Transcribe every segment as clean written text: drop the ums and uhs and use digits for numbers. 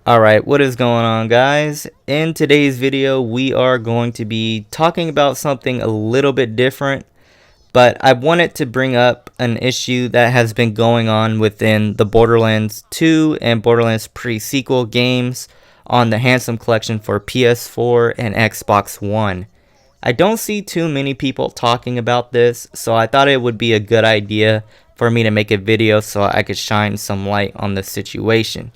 Alright, what is going on, guys? In today's video, we are going to be talking about something a little bit different, but I wanted to bring up an issue that has been going on within the Borderlands 2 and Borderlands pre-sequel games on the Handsome Collection for PS4 and Xbox One. I don't see too many people talking about this, so I thought it would be a good idea for me to make a video so I could shine some light on the situation.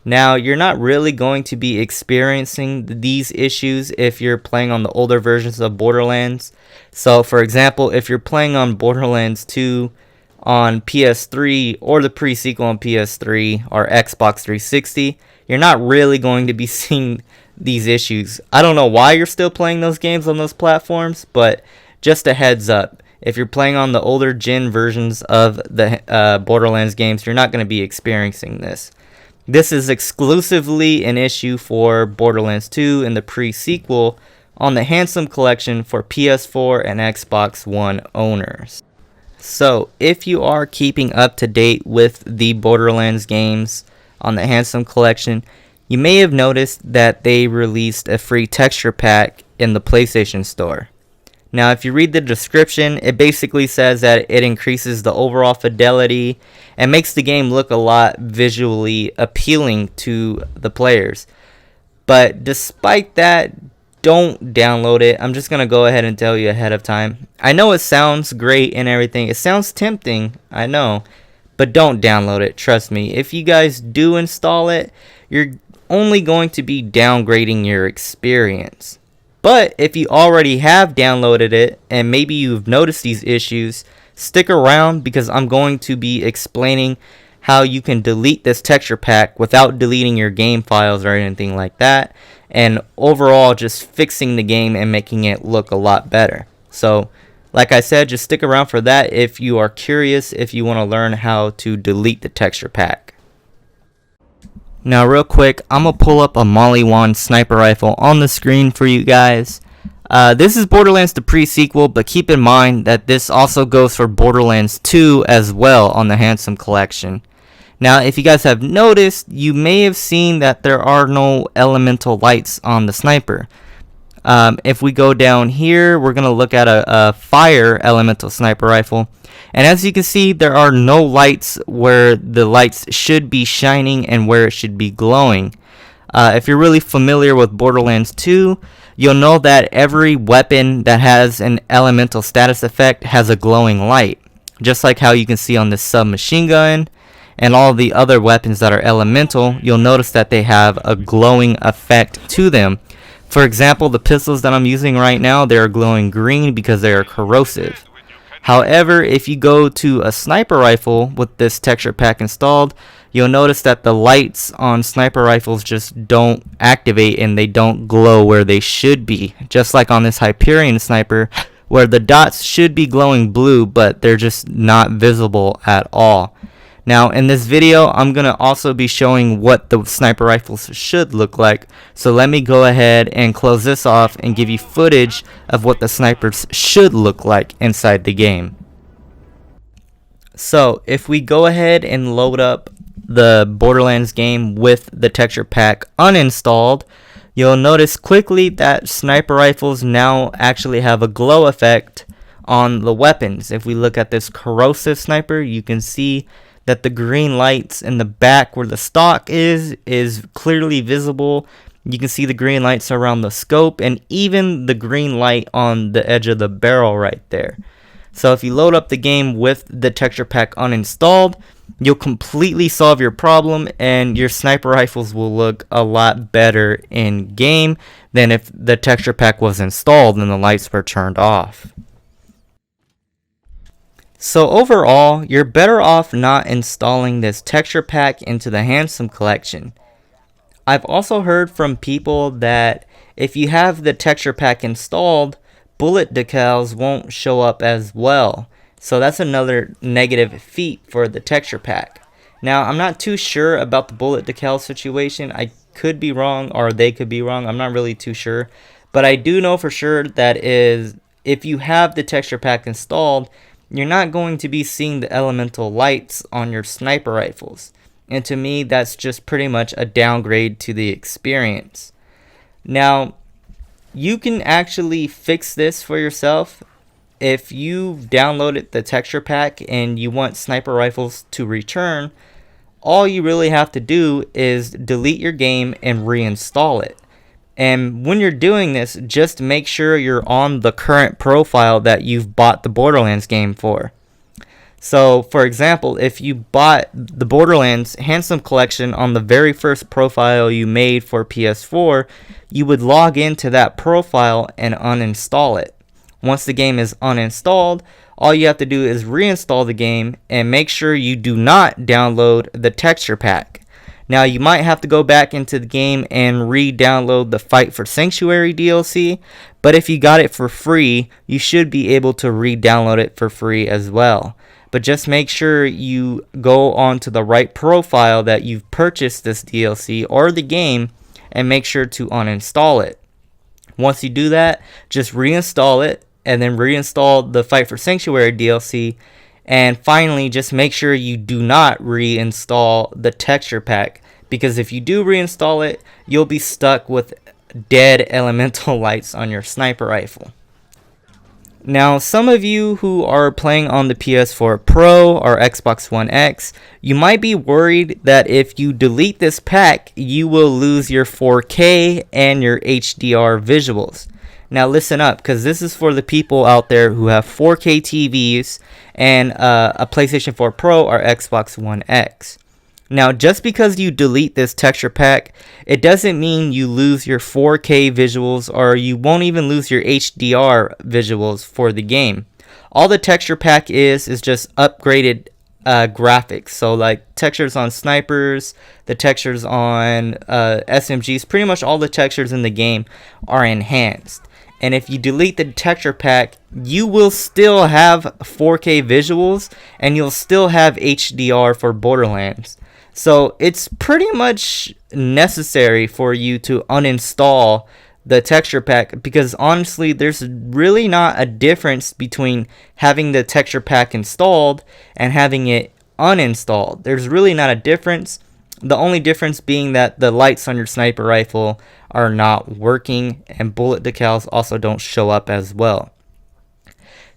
Now, you're not really going to be experiencing these issues if you're playing on the older versions of Borderlands. So, for example, if you're playing on Borderlands 2 on PS3 or the pre-sequel on PS3 or Xbox 360, you're not really going to be seeing these issues. I don't know why you're still playing those games on those platforms, but just a heads up. If you're playing on the older gen versions of the Borderlands games, you're not going to be experiencing this. This is exclusively an issue for Borderlands 2 and the pre-sequel on the Handsome Collection for PS4 and Xbox One owners. So, if you are keeping up to date with the Borderlands games on the Handsome Collection, you may have noticed that they released a free texture pack in the PlayStation Store. Now, if you read the description, it basically says that it increases the overall fidelity and makes the game look a lot visually appealing to the players. But despite that, don't download it. I'm just going to go ahead and tell you ahead of time. I know it sounds great and everything. It sounds tempting, I know. But don't download it, trust me. If you guys do install it, you're only going to be downgrading your experience. But if you already have downloaded it and maybe you've noticed these issues, stick around because I'm going to be explaining how you can delete this texture pack without deleting your game files or anything like that, and overall just fixing the game and making it look a lot better. So, like I said, just stick around for that if you are curious, if you want to learn how to delete the texture pack. Now, real quick, I'm going to pull up a Molly Wand sniper rifle on the screen for you guys. This is Borderlands the pre-sequel, but keep in mind that this also goes for Borderlands 2 as well on the Handsome Collection. Now, if you guys have noticed, you may have seen that there are no elemental lights on the sniper. If we go down here, we're going to look at a fire elemental sniper rifle. And as you can see, there are no lights where the lights should be shining and where it should be glowing. If you're really familiar with Borderlands 2, you'll know that every weapon that has an elemental status effect has a glowing light. Just like how you can see on this submachine gun and all the other weapons that are elemental, you'll notice that they have a glowing effect to them. For example, the pistols that I'm using right now, they are glowing green because they are corrosive. However, if you go to a sniper rifle with this texture pack installed, you'll notice that the lights on sniper rifles just don't activate and they don't glow where they should be. Just like on this Hyperion sniper, where the dots should be glowing blue, but they're just not visible at all. Now, in this video, I'm going to also be showing what the sniper rifles should look like. So let me go ahead and close this off and give you footage of what the snipers should look like inside the game. So, if we go ahead and load up the Borderlands game with the texture pack uninstalled, you'll notice quickly that sniper rifles now actually have a glow effect on the weapons. If we look at this corrosive sniper, you can see that the green lights in the back where the stock is clearly visible. You can see the green lights around the scope and even the green light on the edge of the barrel right there. So if you load up the game with the texture pack uninstalled, you'll completely solve your problem and your sniper rifles will look a lot better in game than if the texture pack was installed and the lights were turned off. So overall, you're better off not installing this texture pack into the Handsome Collection. I've also heard from people that if you have the texture pack installed, bullet decals won't show up as well. So that's another negative feat for the texture pack. Now, I'm not too sure about the bullet decal situation. I could be wrong or they could be wrong. I'm not really too sure. But I do know for sure that if you have the texture pack installed, you're not going to be seeing the elemental lights on your sniper rifles. and to me that's just pretty much a downgrade to the experience. Now, you can actually fix this for yourself. If you've downloaded the texture pack and you want sniper rifles to return, all you really have to do is delete your game and reinstall it. And when you're doing this, just make sure you're on the current profile that you've bought the Borderlands game for. So, for example, if you bought the Borderlands Handsome Collection on the very first profile you made for PS4, you would log into that profile and uninstall it. Once the game is uninstalled, all you have to do is reinstall the game and make sure you do not download the texture pack. Now, you might have to go back into the game and re-download the Fight for Sanctuary DLC, but if you got it for free, you should be able to re-download it for free as well. But just make sure you go onto the right profile that you've purchased this DLC or the game and make sure to uninstall it. Once you do that, just reinstall it and then reinstall the Fight for Sanctuary DLC. And finally, just make sure you do not reinstall the texture pack, because if you do reinstall it, you'll be stuck with dead elemental lights on your sniper rifle. Now, some of you who are playing on the PS4 Pro or Xbox One X, you might be worried that if you delete this pack, you will lose your 4K and your HDR visuals. Now listen up, because this is for the people out there who have 4K TVs and a PlayStation 4 Pro or Xbox One X. Now, just because you delete this texture pack, it doesn't mean you lose your 4K visuals, or you won't even lose your HDR visuals for the game. All the texture pack is just upgraded graphics. So like textures on snipers, the textures on SMGs, pretty much all the textures in the game are enhanced. And if you delete the texture pack, you will still have 4K visuals and you'll still have HDR for Borderlands. So it's pretty much necessary for you to uninstall the texture pack, because honestly, there's really not a difference between having the texture pack installed and having it uninstalled. There's really not a difference. The only difference being that the lights on your sniper rifle are not working, and bullet decals also don't show up as well.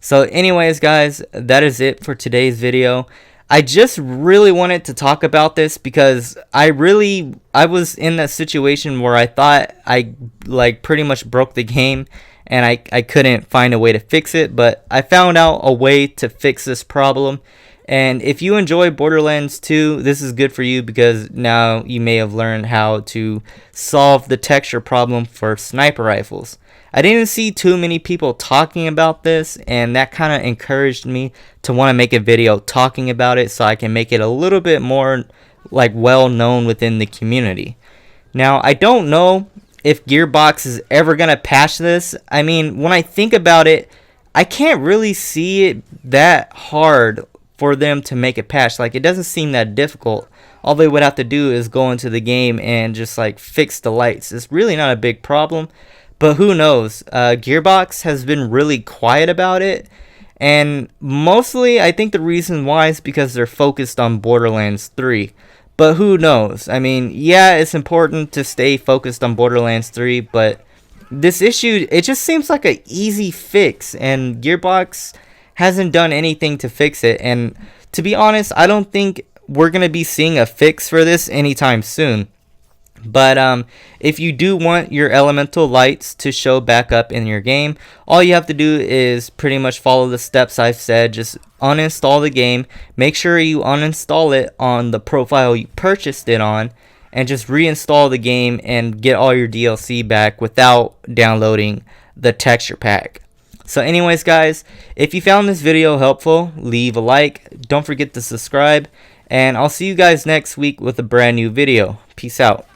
So anyways, guys, that is it for today's video. I just really wanted to talk about this because I was in that situation where I thought I pretty much broke the game and I couldn't find a way to fix it, but I found out a way to fix this problem. And if you enjoy Borderlands 2, this is good for you, because now you may have learned how to solve the texture problem for sniper rifles. I didn't see too many people talking about this, and that kind of encouraged me to want to make a video talking about it so I can make it a little bit more well known within the community. Now, I don't know if Gearbox is ever going to patch this. I mean, when I think about it, I can't really see it that hard for them to make a patch. It doesn't seem that difficult. All they would have to do is go into the game and just fix the lights. It's really not a big problem, but who knows? Gearbox has been really quiet about it, and mostly I think the reason why is because they're focused on Borderlands 3. But who knows? I mean, yeah, it's important to stay focused on Borderlands 3, but this issue, it just seems like an easy fix, and Gearbox hasn't done anything to fix it. And to be honest, I don't think we're going to be seeing a fix for this anytime soon. But if you do want your elemental lights to show back up in your game, all you have to do is pretty much follow the steps I've said. Just uninstall the game, make sure you uninstall it on the profile you purchased it on, and just reinstall the game and get all your DLC back without downloading the texture pack. So anyways, guys, if you found this video helpful, leave a like, don't forget to subscribe, and I'll see you guys next week with a brand new video. Peace out.